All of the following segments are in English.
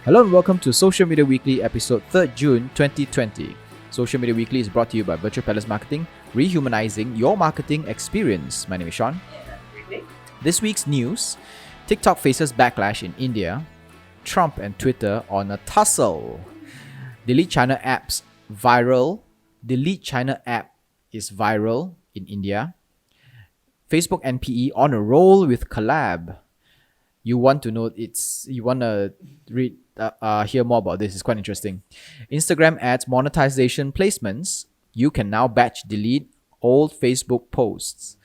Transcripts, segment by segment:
Hello and welcome to Social Media Weekly, episode 3rd June 2020. Social Media Weekly is brought to you by Virtual Palace Marketing, rehumanizing your marketing experience. My name is Sean. This week's news: TikTok faces backlash in India, Trump and Twitter on a tussle, Delete China apps viral, Delete China app is viral in India, Facebook NPE on a roll with collab. You want to hear more about this. It's quite interesting. Instagram adds monetization placements. You can now batch delete old Facebook posts.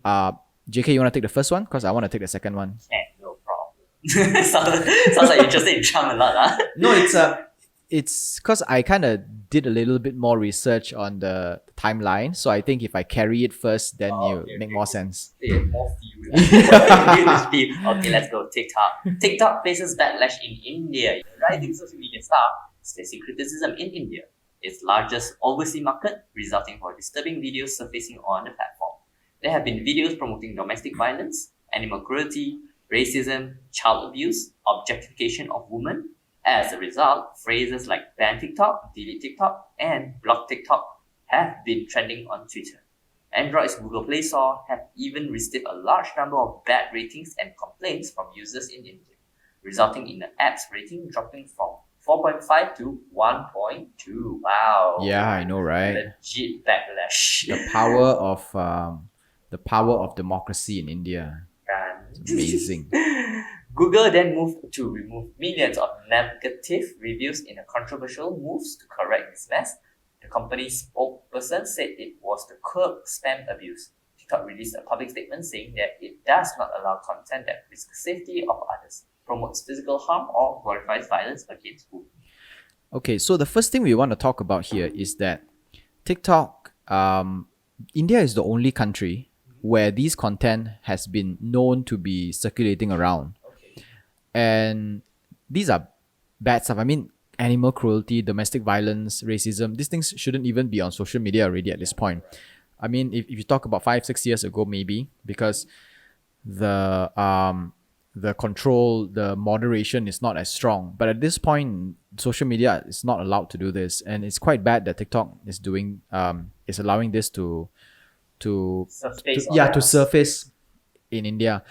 JK, you want to take the first one? Because I want to take the second one. No problem. sounds like you're interested in Trump a lot, huh? No, it's because I kind of did a little bit more research on the timeline. So I think if I carry it first, then make more sense. More few. Okay, let's go. TikTok. TikTok faces backlash in India. The rising social media star is facing criticism in India, its largest overseas market, resulting from disturbing videos surfacing on the platform. There have been videos promoting domestic violence, animal cruelty, racism, child abuse, objectification of women. As a result, phrases like ban TikTok, delete TikTok, and block TikTok have been trending on Twitter. Android's Google Play Store have even received a large number of bad ratings and complaints from users in India, resulting in the app's rating dropping from 4.5 to 1.2. Wow. Yeah, I know, right? Legit backlash. The power of democracy in India. It's amazing. Google then moved to remove millions of negative reviews in a controversial move to correct this mess. The company's spokesperson said it was to curb spam abuse. TikTok released a public statement saying that it does not allow content that risks the safety of others, promotes physical harm, or glorifies violence against women. Okay, so the first thing we want to talk about here is that TikTok, India is the only country where this content has been known to be circulating around. And these are bad stuff. I mean, animal cruelty, domestic violence, racism, these things shouldn't even be on social media already at this point. I mean, if you talk about 5-6 years ago, maybe, because the control, the moderation is not as strong. But at this point, social media is not allowed to do this. And it's quite bad that TikTok is doing, is allowing this to surface in India.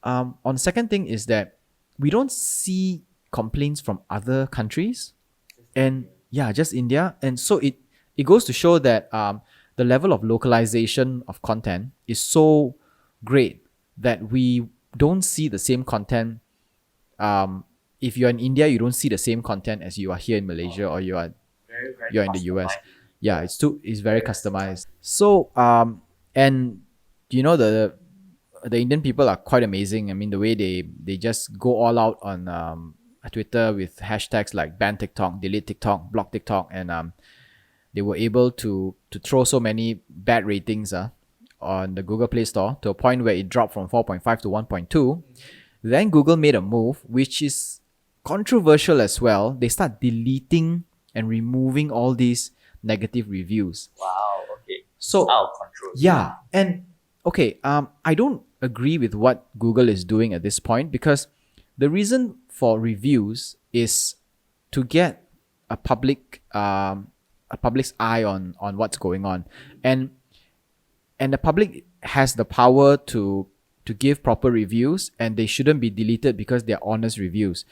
On the second thing is that we don't see complaints from other countries, and just India. And so it goes to show that the level of localization of content is so great that we don't see the same content. If you're in India, you don't see the same content as you are here in Malaysia or you're in the US. Yeah, it's very customized. So and you know the Indian people are quite amazing. I mean, the way they just go all out on Twitter with hashtags like ban TikTok, delete TikTok, block TikTok, and they were able to throw so many bad ratings on the Google Play Store to a point where it dropped from 4.5 to 1.2. Then Google made a move which is controversial as well. They start deleting and removing all these negative reviews. Wow, okay. So out of control. Yeah, and okay, I don't agree with what Google is doing at this point, because the reason for reviews is to get a public's eye on what's going on, and the public has the power to give proper reviews, and they shouldn't be deleted because they're honest reviews.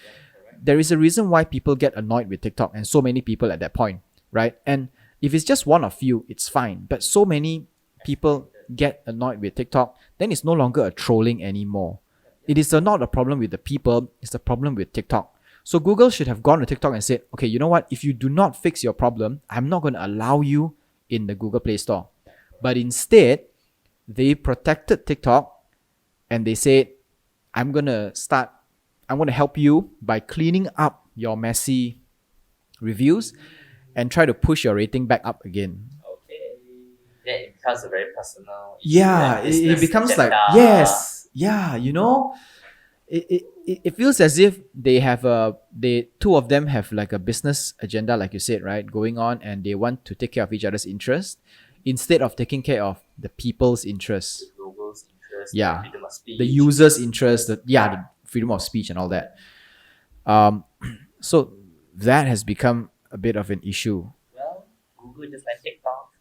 There is a reason why people get annoyed with TikTok, and so many people at that point, right? And if it's just one of you, it's fine, but so many people get annoyed with TikTok, then it's no longer a trolling anymore. It is not a problem with the people, it's a problem with TikTok. So Google should have gone to TikTok and said, okay, you know what? If you do not fix your problem, I'm not going to allow you in the Google Play Store. But instead, they protected TikTok and they said, I'm going to help you by cleaning up your messy reviews and try to push your rating back up again. Yeah, it becomes a very personal issue. Yeah, it becomes agenda. like, yes, yeah, you know, it feels as if two of them have like a business agenda, like you said, right, going on, and they want to take care of each other's interests instead of taking care of the people's interests. The logos interest, Yeah, the freedom of speech. the users' interest, the freedom of speech and all that. So that has become a bit of an issue. Well, Google just like TikTok.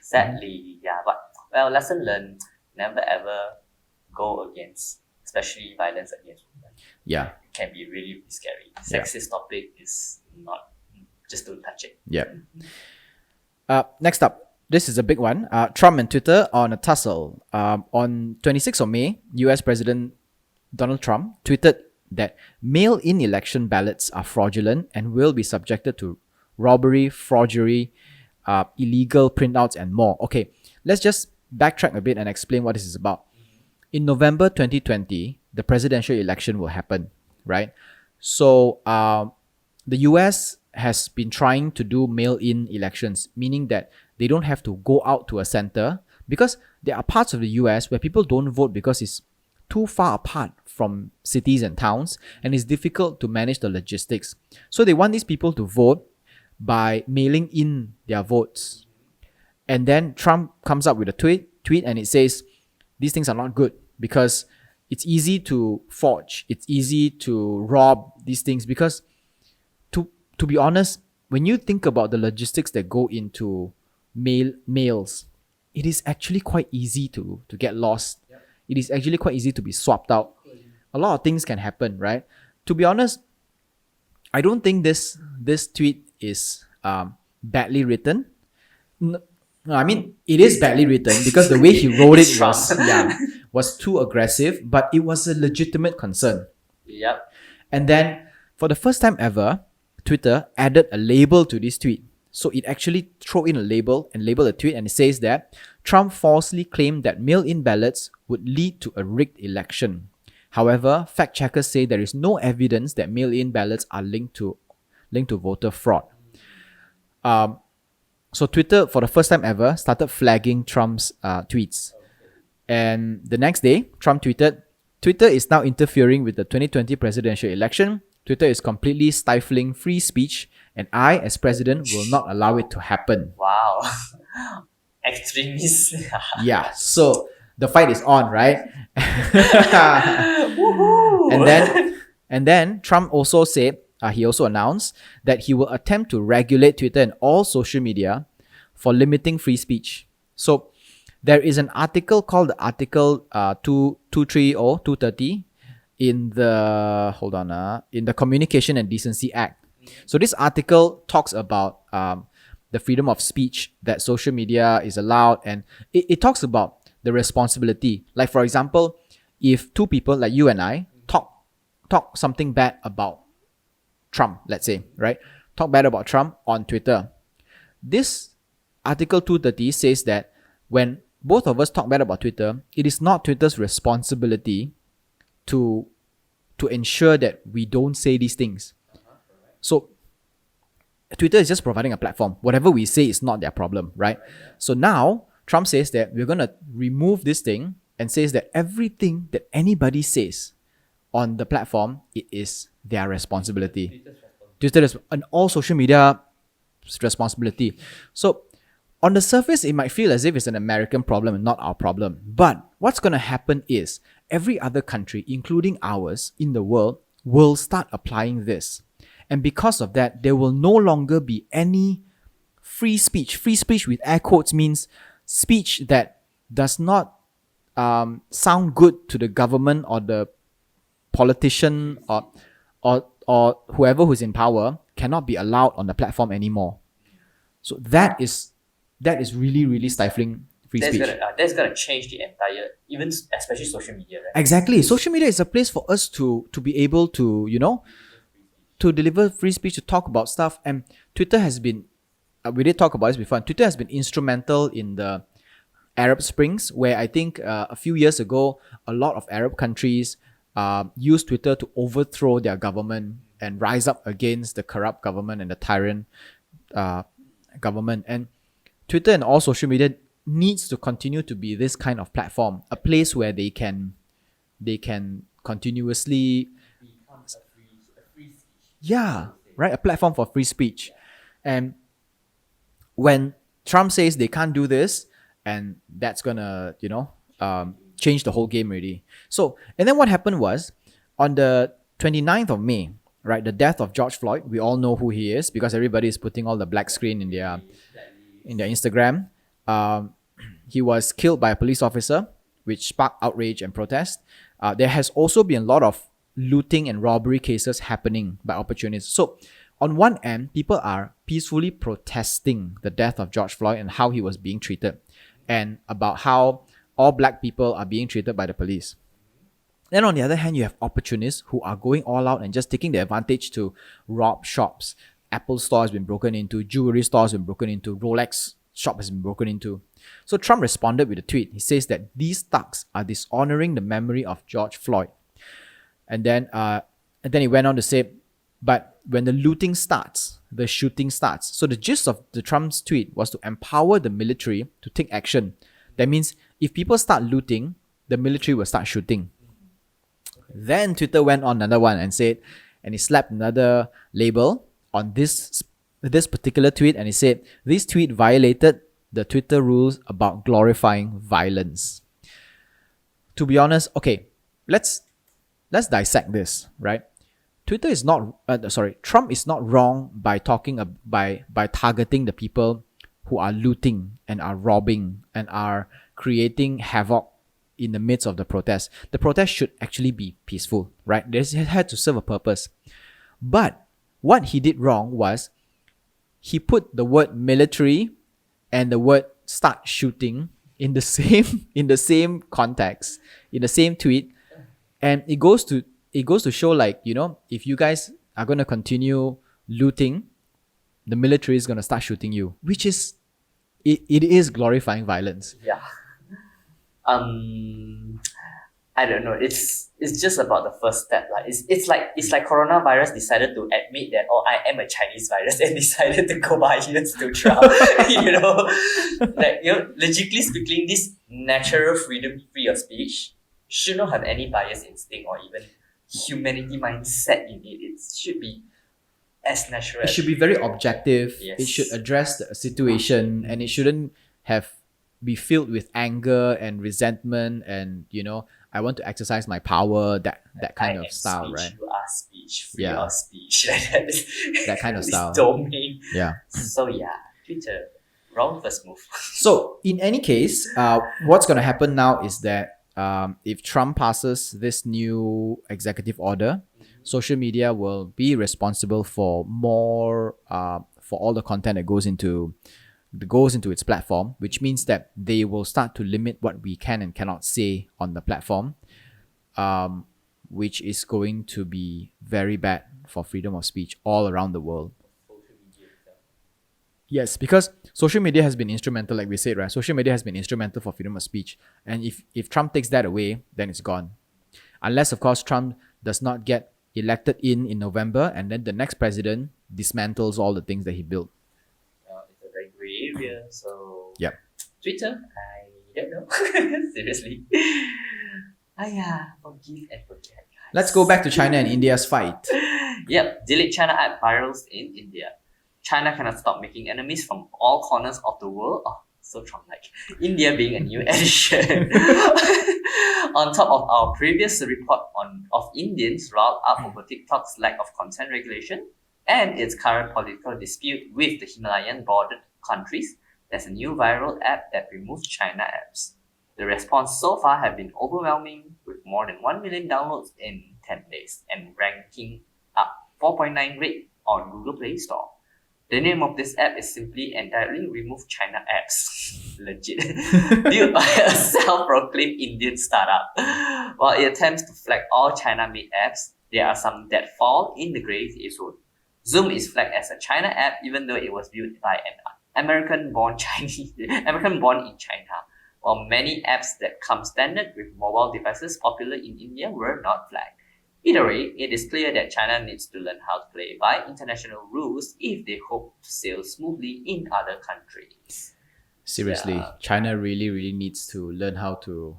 Sadly, yeah. But well, lesson learned: never ever go against, especially violence against women. Yeah. It can be really, really scary. Yeah. Sexist topic is not. Just don't touch it. Yeah. Next up, this is a big one. Trump and Twitter on a tussle. On 26th of May, US President Donald Trump tweeted that mail-in election ballots are fraudulent and will be subjected to robbery, forgery, illegal printouts, and more. Okay, let's just backtrack a bit and explain what this is about. In November 2020, the presidential election will happen, right? So the US has been trying to do mail-in elections, meaning that they don't have to go out to a center, because there are parts of the US where people don't vote because it's too far apart from cities and towns and it's difficult to manage the logistics. So they want these people to vote by mailing in their votes. And then Trump comes up with a tweet and it says, these things are not good because it's easy to forge, it's easy to rob these things, because to be honest, when you think about the logistics that go into mails, it is actually quite easy to get lost. Yep. It is actually quite easy to be swapped out. A lot of things can happen, right? To be honest, I don't think this tweet is badly written. No, I mean, it is badly written because the way he wrote it was too aggressive, but it was a legitimate concern. Yep. And then, for the first time ever, Twitter added a label to this tweet. So it actually threw in a label and labeled the tweet, and it says that Trump falsely claimed that mail-in ballots would lead to a rigged election. However, fact checkers say there is no evidence that mail-in ballots are linked to voter fraud. So Twitter, for the first time ever, started flagging Trump's tweets. And the next day, Trump tweeted, "Twitter is now interfering with the 2020 presidential election. Twitter is completely stifling free speech, and I, as president, will not allow it to happen." Wow. Extremists. Yeah, so the fight is on, right? and then Trump also said, he also announced that he will attempt to regulate Twitter and all social media for limiting free speech. So there is an article called the Article 230 in the Communication and Decency Act. So this article talks about the freedom of speech that social media is allowed, and it talks about the responsibility. Like, for example, if two people like you and I talk something bad about Trump, let's say, right? Talk bad about Trump on Twitter. This Article 230 says that when both of us talk bad about Twitter, it is not Twitter's responsibility to ensure that we don't say these things. So Twitter is just providing a platform. Whatever we say is not their problem, right? So now Trump says that we're going to remove this thing and says that everything that anybody says on the platform, it is their responsibility. Twitter and all social media responsibility. So on the surface, it might feel as if it's an American problem and not our problem. But what's going to happen is every other country, including ours in the world, will start applying this. And because of that, there will no longer be any free speech. Free speech with air quotes means speech that does not sound good to the government or the politician or whoever who's in power cannot be allowed on the platform anymore. So that is really, really stifling free speech. That's gonna change the entire, even especially social media, right? Exactly. Social media is a place for us to be able to, to deliver free speech, to talk about stuff. And Twitter has been, we did talk about this before, and Twitter has been instrumental in the Arab Springs, where I think a few years ago, a lot of Arab countries used Twitter to overthrow their government and rise up against the corrupt government and the tyrant government. And Twitter and all social media needs to continue to be this kind of platform, a place where they can continuously Become a free speech. Yeah, right, a platform for free speech. And when Trump says they can't do this, and that's gonna change the whole game already. So, and then what happened was, on the 29th of May, right? The death of George Floyd, we all know who he is because everybody is putting all the black screen in their Instagram. He was killed by a police officer, which sparked outrage and protest. There has also been a lot of looting and robbery cases happening by opportunists. So, on one end, people are peacefully protesting the death of George Floyd and how he was being treated, and about how all black people are being treated by the police. Then on the other hand, you have opportunists who are going all out and just taking the advantage to rob shops. Apple store has been broken into, jewelry stores have been broken into, Rolex shop has been broken into. So Trump responded with a tweet. He says that these thugs are dishonoring the memory of George Floyd. And then he went on to say, but when the looting starts, the shooting starts. So the gist of the Trump's tweet was to empower the military to take action. That means if people start looting, the military will start shooting. Then Twitter went on another one and said, and he slapped another label on this particular tweet, and he said, this tweet violated the Twitter rules about glorifying violence. To be honest, okay, let's dissect this, right? Trump is not wrong by by targeting the people who are looting and are robbing and are creating havoc in the midst of the protest. The protest should actually be peaceful, right? It had to serve a purpose. But what he did wrong was he put the word military and the word start shooting in the same context, in the same tweet, and it goes to show, like, you know, if you guys are going to continue looting, the military is going to start shooting you, which is it is glorifying violence. Yeah. I don't know. It's just about the first step. Like it's like coronavirus decided to admit that, oh, I am a Chinese virus, and decided to go bias to Trump. Logically speaking, this natural freedom, free of speech, should not have any bias instinct or even humanity mindset in it. It should be as natural. It should be very objective. Yes. It should address the situation, and it shouldn't be filled with anger and resentment and, you know, I want to exercise my power, that kind of style, speech, right? You are speech, free Yeah. of speech. That kind of this style. domain. Yeah. So yeah, Twitter, wrong first move. So in any case, what's going to happen now is that if Trump passes this new executive order, social media will be responsible for more for all the content that goes into its platform, which means that they will start to limit what we can and cannot say on the platform, which is going to be very bad for freedom of speech all around the world. Yes, because social media has been instrumental, like we said, right? Social media has been instrumental for freedom of speech. And if Trump takes that away, then it's gone. Unless, of course, Trump does not get elected in November, and then the next president dismantles all the things that he built. It's a very gray area, so Yep. Twitter, I don't know. Seriously. Forgive and forget, guys. Let's go back to China and India's fight. Yep, delete China app virals in India. China cannot stop making enemies from all corners of the world. Oh, so Trump-like. India being a new addition. On top of our previous report of Indians riled up over TikTok's lack of content regulation and its current political dispute with the Himalayan-bordered countries, there's a new viral app that removes China apps. The response so far have been overwhelming, with more than 1 million downloads in 10 days and ranking up 4.9 rate on Google Play Store. The name of this app is simply entirely Remove China Apps. Legit. Built by a self-proclaimed Indian startup. While it attempts to flag all China-made apps, there are some that fall in the grey zone. Zoom is flagged as a China app even though it was built by an American-born in China, while many apps that come standard with mobile devices popular in India were not flagged. Either way, it is clear that China needs to learn how to play by international rules if they hope to sail smoothly in other countries. Seriously, Yeah. China really needs to learn how to.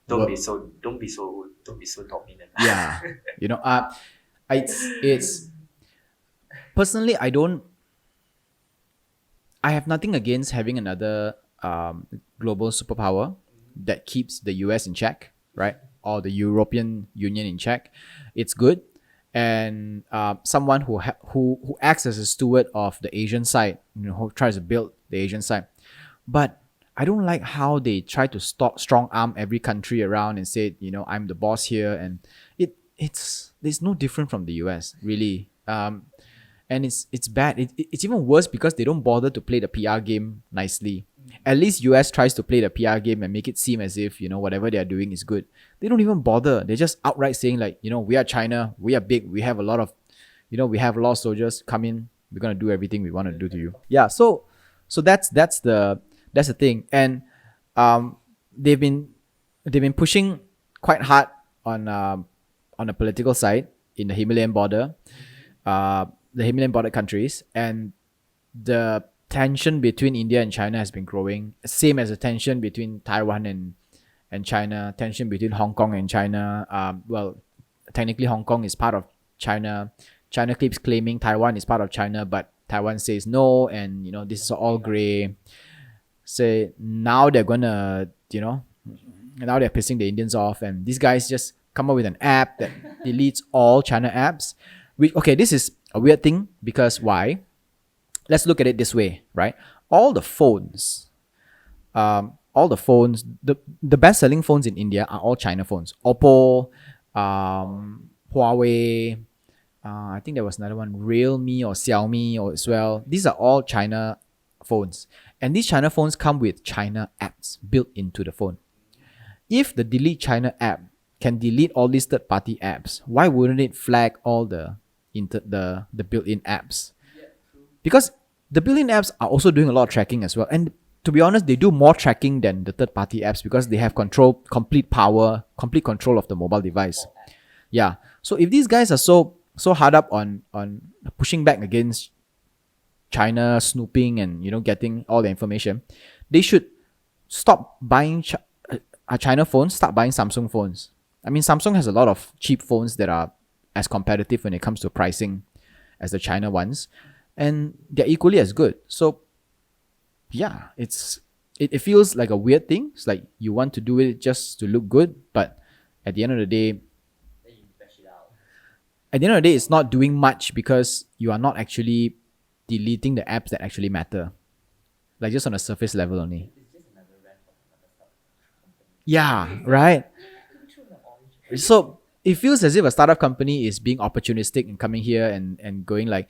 Don't be so dominant. Yeah, you know, it's personally, I have nothing against having another global superpower that keeps the US in check, right? Or the European Union in check. It's good. and someone who acts as a steward of the Asian side, who tries to build the Asian side. But I don't like how they try to strong arm every country around and say, I'm the boss here, and it's no different from the US, really. And it's bad. It's even worse because they don't bother to play the PR game nicely. At least US tries to play the PR game and make it seem as if, whatever they are doing is good. They don't even bother. They're just outright saying like, we are China, we are big, we have a lot of, we have a lot of soldiers come in, we're gonna do everything we want to do to you. Yeah, so that's the thing. And they've been pushing quite hard on the political side in the Himalayan border, the Himalayan border countries, and the tension between India and China has been growing. Same as the tension between Taiwan and China, tension between Hong Kong and China. Well, technically Hong Kong is part of China. China keeps claiming Taiwan is part of China, but Taiwan says no, and this is all gray. So now they're gonna, now they're pissing the Indians off, and these guys just come up with an app that deletes all China apps. This is a weird thing because why? Let's look at it this way, right? All the phones, the best-selling phones in India are all China phones. Oppo, Huawei, I think there was another one, Realme or Xiaomi or as well. These are all China phones. And these China phones come with China apps built into the phone. If the Delete China app can delete all these third-party apps, why wouldn't it flag all the built-in apps? Because the built-in apps are also doing a lot of tracking as well. And to be honest, they do more tracking than the third-party apps because they have complete control of the mobile device. Yeah. So if these guys are so hard up on pushing back against China snooping and getting all the information, they should stop buying China phones, start buying Samsung phones. I mean, Samsung has a lot of cheap phones that are as competitive when it comes to pricing as the China ones, and they're equally as good. So yeah, it feels like a weird thing. It's like you want to do it just to look good, but at the end of the day, it's not doing much because you are not actually deleting the apps that actually matter. Like just on a surface level only. Yeah, right? So it feels as if a startup company is being opportunistic and coming here and going like,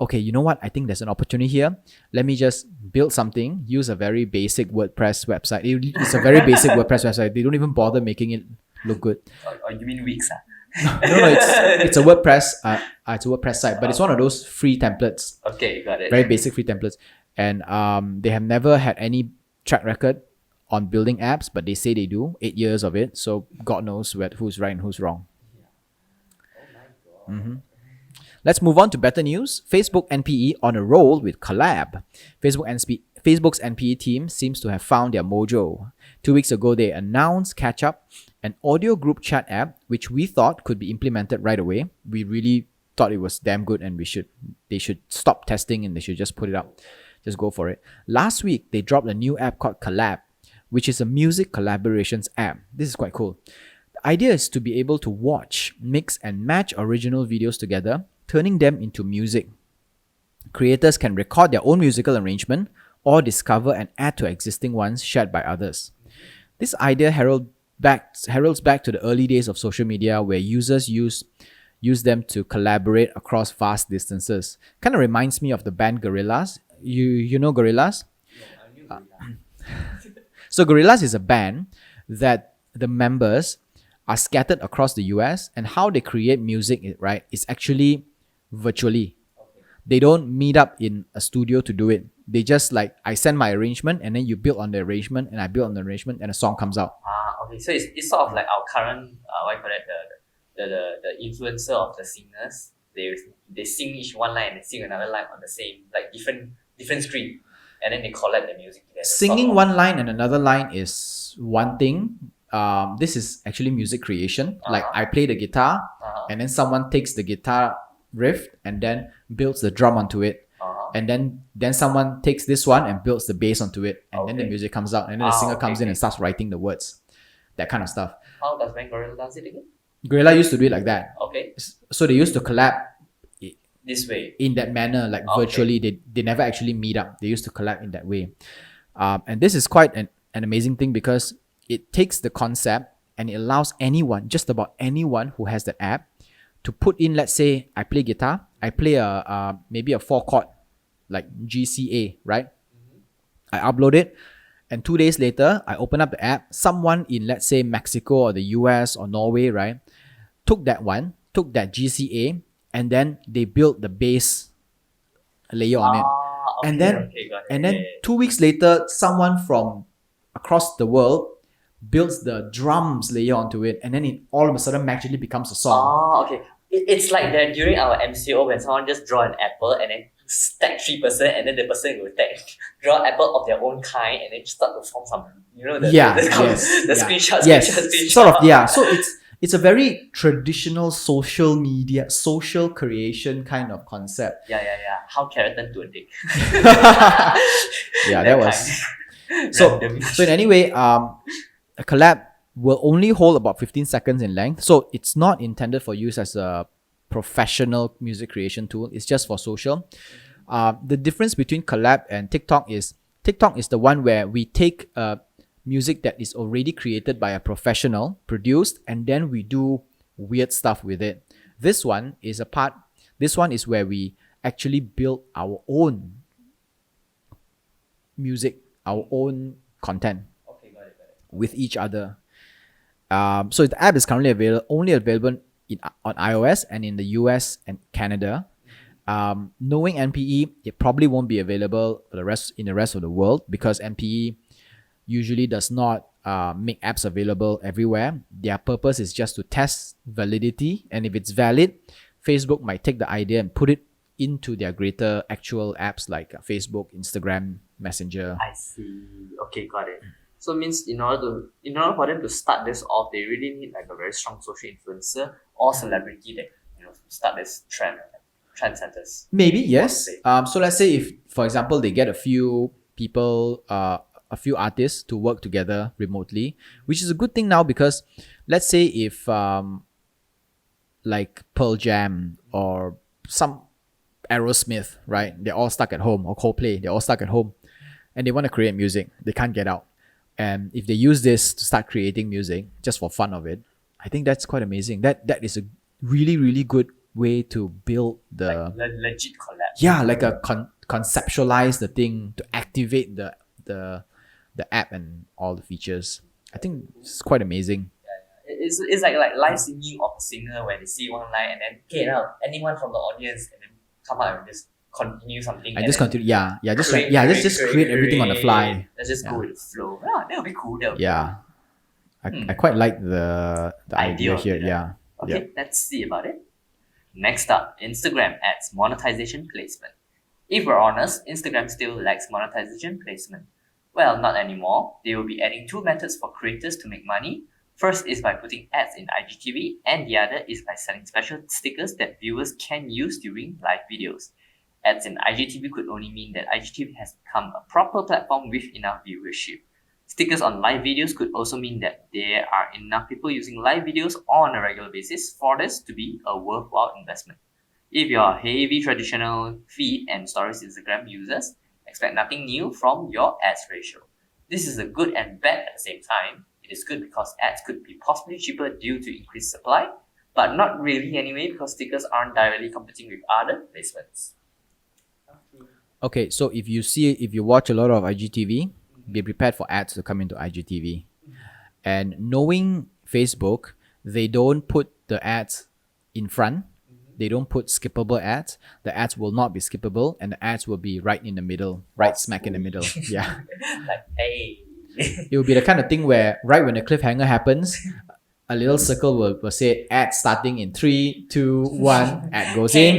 okay, you know what? I think there's an opportunity here. Let me just build something, use a very basic WordPress website. It's a very basic WordPress website. They don't even bother making it look good. Or you mean Wix? No, it's a WordPress. It's a WordPress site, but it's one of those free templates. Okay, got it. Very basic free templates, and they have never had any track record on building apps, but they say they do. 8 years of it, so God knows who's right and who's wrong. Oh my God. Let's move on to better news. Facebook NPE on a roll with collab. Facebook's NPE team seems to have found their mojo. 2 weeks ago, they announced CatchUp, an audio group chat app, which we thought could be implemented right away. We really thought it was damn good, and they should stop testing and they should just put it up. Just go for it. Last week, they dropped a new app called Collab, which is a music collaborations app. This is quite cool. The idea is to be able to watch, mix, and match original videos together, turning them into music. Creators can record their own musical arrangement or discover and add to existing ones shared by others. This idea heralds back to the early days of social media where users use them to collaborate across vast distances. Kind of reminds me of the band Gorillaz. You know Gorillaz? No, I knew Gorillaz. So Gorillaz is a band that the members are scattered across the US, and how they create music, right, is actually virtually. Okay. They don't meet up in a studio to do it. They just like, I send my arrangement and then you build on the arrangement and I build on the arrangement and a song comes out. Okay. So it's sort of like our current what you call that, the influencer of the singers. They sing each one line and they sing another line on the same, like different screen, and then they collab the music together. Singing one line and another line is one thing. This is actually music creation. Like I play the guitar and then someone takes the guitar riff and then builds the drum onto it. And then someone takes this one and builds the bass onto it, and then the music comes out, and then the singer comes in and starts writing the words, that kind of stuff. How does Ben Gorilla does it again? Gorilla used to do it like that. Okay, So they used to collab this way. in that manner, like Okay. virtually. They never actually meet up. They used to collab in that way. And this is quite an amazing thing because it takes the concept and it allows anyone, just about anyone who has that app, to put in, let's say, I play guitar, I play maybe a 4 chord, like GCA, right? I upload it, and 2 days later, I open up the app. Someone in, let's say, Mexico or the US or Norway, right, took that GCA, and then they built the bass layer on it. Okay, And then, okay, got it. and then 2 weeks later, someone from across the world builds the drums layer onto it, and then it all of a sudden magically becomes a song. Okay. It's like that during our MCO when someone just draw an apple and then stack 3%, and then the person will draw an apple of their own kind and then start to form some, the screenshots. Sort of, yeah. So it's a very traditional social creation kind of concept. Yeah. How carrot turned to a dick. Yeah, that was so in any way, a collab will only hold about 15 seconds in length, so it's not intended for use as a professional music creation tool. It's just for social. The difference between collab and TikTok is the one where we take music that is already created by a professional, produced, and then we do weird stuff with it. This one is where we actually build our own music, our own content with each other. So the app is currently only available on iOS and in the US and Canada. Knowing NPE, it probably won't be available in the rest of the world because NPE usually does not make apps available everywhere. Their purpose is just to test validity, and if it's valid, Facebook might take the idea and put it into their greater actual apps like Facebook, Instagram, Messenger. I see. Okay, got it. So it means in order for them to start this off, they really need like a very strong social influencer or celebrity that start this trendsetters. Maybe, yes. So let's say if, for example, they get a few people, a few artists to work together remotely, which is a good thing now because let's say if like Pearl Jam or some Aerosmith, right? They're all stuck at home, or Coldplay, they're all stuck at home and they want to create music. They can't get out. And if they use this to start creating music just for fun of it, I think that's quite amazing. That is a really, really good way to build the legit collab. Yeah, like a conceptualize the thing, to activate the app and all the features. I think it's quite amazing. It's like live singing of a singer where they see one line and then okay, now anyone from the audience and then come out and just continue something. And just continue. Just create everything on the fly. Let's just go with the flow. That would be cool. I quite like the idea here. Yeah. Okay, let's see about it. Next up, Instagram adds monetization placement. If we're honest, Instagram still lacks monetization placement. Well, not anymore. They will be adding 2 methods for creators to make money. First is by putting ads in IGTV, and the other is by selling special stickers that viewers can use during live videos. Ads in IGTV could only mean that IGTV has become a proper platform with enough viewership. Stickers on live videos could also mean that there are enough people using live videos on a regular basis for this to be a worthwhile investment. If you're heavy traditional feed and stories Instagram users, expect nothing new from your ads ratio. This is a good and bad at the same time. It is good because ads could be possibly cheaper due to increased supply, but not really anyway because stickers aren't directly competing with other placements. Okay, so if you watch a lot of IGTV, be prepared for ads to come into IGTV. And knowing Facebook, they don't put the ads in front. They don't put skippable ads. The ads will not be skippable, and the ads will be right in the middle, right smack in the middle. Yeah. Like, hey. It will be the kind of thing where right when the cliffhanger happens, a little circle will say ad starting in 3, 2, 1, ad goes in.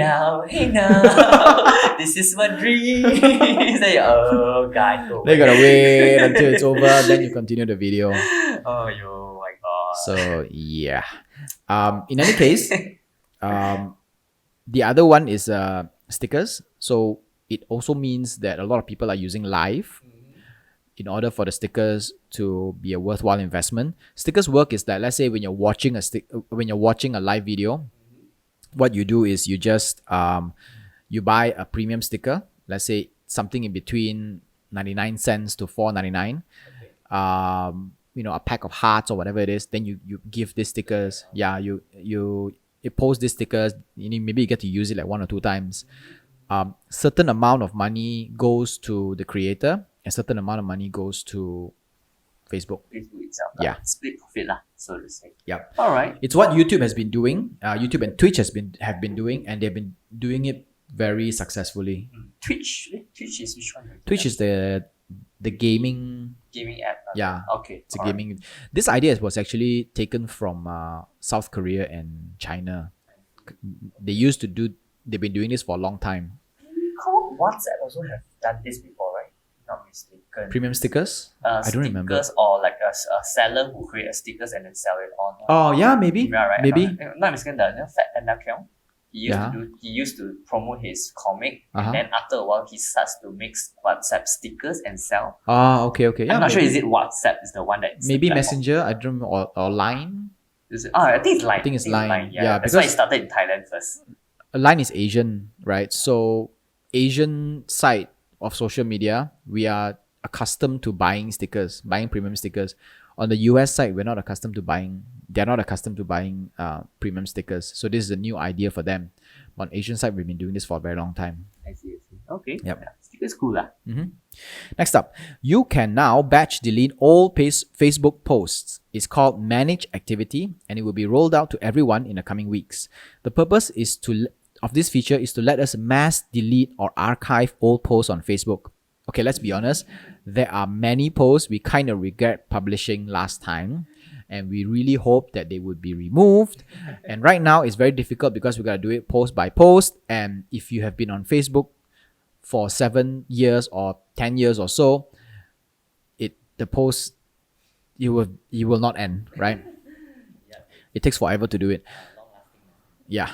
Hey now, this is my dream. Say, oh God, go Then you gotta wait until it's over, then you continue the video. Oh my God. So yeah. In any case, the other one is stickers. So it also means that a lot of people are using live. in order for the stickers to be a worthwhile investment. Stickers work is that, let's say when you're watching a live video, what you do is you just you buy a premium sticker, let's say something in between 99 cents to $4.99. A pack of hearts or whatever it is. Then you give these stickers. Yeah, you post these stickers. Maybe you get to use it like 1 or 2 times. Certain amount of money goes to the creator, a certain amount of money goes to Facebook. Facebook itself. Yeah. Split profit lah, so to say. Yeah. All right. It's what YouTube has been doing. YouTube and Twitch have been doing, and they've been doing it very successfully. Twitch is which one? Twitch is the gaming app. Yeah. Okay. It's a gaming. This idea was actually taken from South Korea and China. They've been doing this for a long time. WhatsApp also have done this before, right? Not mistaken. Premium stickers? I don't remember. Stickers, or like a seller who create stickers and then sell it on. Oh yeah, maybe. Yeah, right. Maybe. Not mistaken. The Fat Panda Kyung, he used to promote his comic, and then after a while he starts to make WhatsApp stickers and sell. Okay. Yeah, I'm not sure. Is it WhatsApp is the one that maybe Messenger? I don't know, or Line. I think it's Line. I think it's Line. Yeah, that's why it started in Thailand first. Line is Asian, right? So Asian side of social media, we are accustomed to buying premium stickers. On the US side, they're not accustomed to buying premium stickers. So this is a new idea for them. On Asian side, we've been doing this for a very long time. I see. Okay. Yep. Yeah, stickers cool lah. Next up, you can now batch delete all Facebook posts. It's called Manage Activity, and it will be rolled out to everyone in the coming weeks. The purpose of this feature is to let us mass delete or archive old posts on Facebook. Okay, let's be honest. There are many posts we kind of regret publishing last time, and we really hope that they would be removed. And right now, it's very difficult because we got to do it post by post. And if you have been on Facebook for 7 years or 10 years or so, the post you will not end, right? It takes forever to do it. Yeah.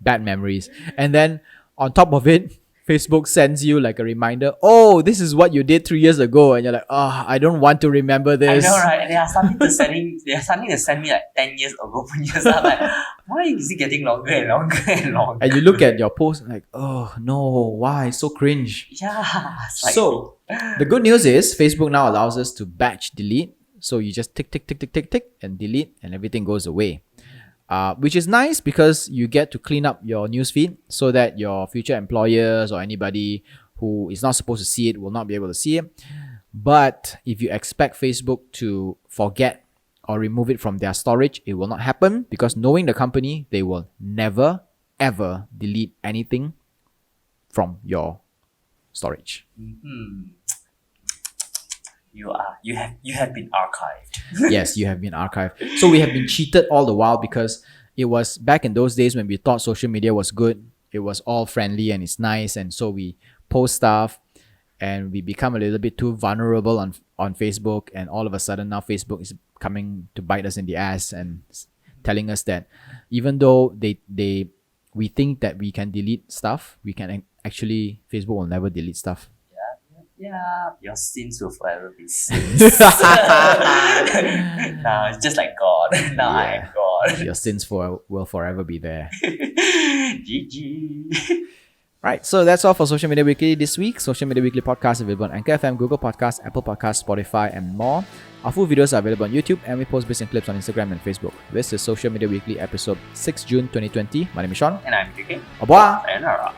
Bad memories. And then on top of it, Facebook sends you like a reminder, oh, this is what you did 3 years ago. And you're like, I don't want to remember this. I know, right? And they are starting to send me like 10 years ago. I'm like, why is it getting longer and longer and longer? And you look at your post like, oh no, why? So cringe. Yeah. So the good news is Facebook now allows us to batch delete. So you just tick, and delete, and everything goes away. Which is nice because you get to clean up your newsfeed so that your future employers or anybody who is not supposed to see it will not be able to see it. But if you expect Facebook to forget or remove it from their storage, it will not happen, because knowing the company, they will never ever delete anything from your storage. You have been archived. Yes, you have been archived. So we have been cheated all the while, because it was back in those days when we thought social media was good. It was all friendly and it's nice, and so we post stuff and we become a little bit too vulnerable on Facebook, and all of a sudden now Facebook is coming to bite us in the ass and telling us that even though we think that we can delete stuff, we can actually, Facebook will never delete stuff. Yeah, your sins will forever be sins. Now it's just like God. Now I am God. Your sins will forever be there. GG. Right, so that's all for Social Media Weekly this week. Social Media Weekly podcast available on Anchor FM, Google Podcasts, Apple Podcasts, Spotify, and more. Our full videos are available on YouTube, and we post bits and clips on Instagram and Facebook. This is Social Media Weekly episode 6 June 2020. My name is Sean. And I'm JK. Au revoir. Sayonara.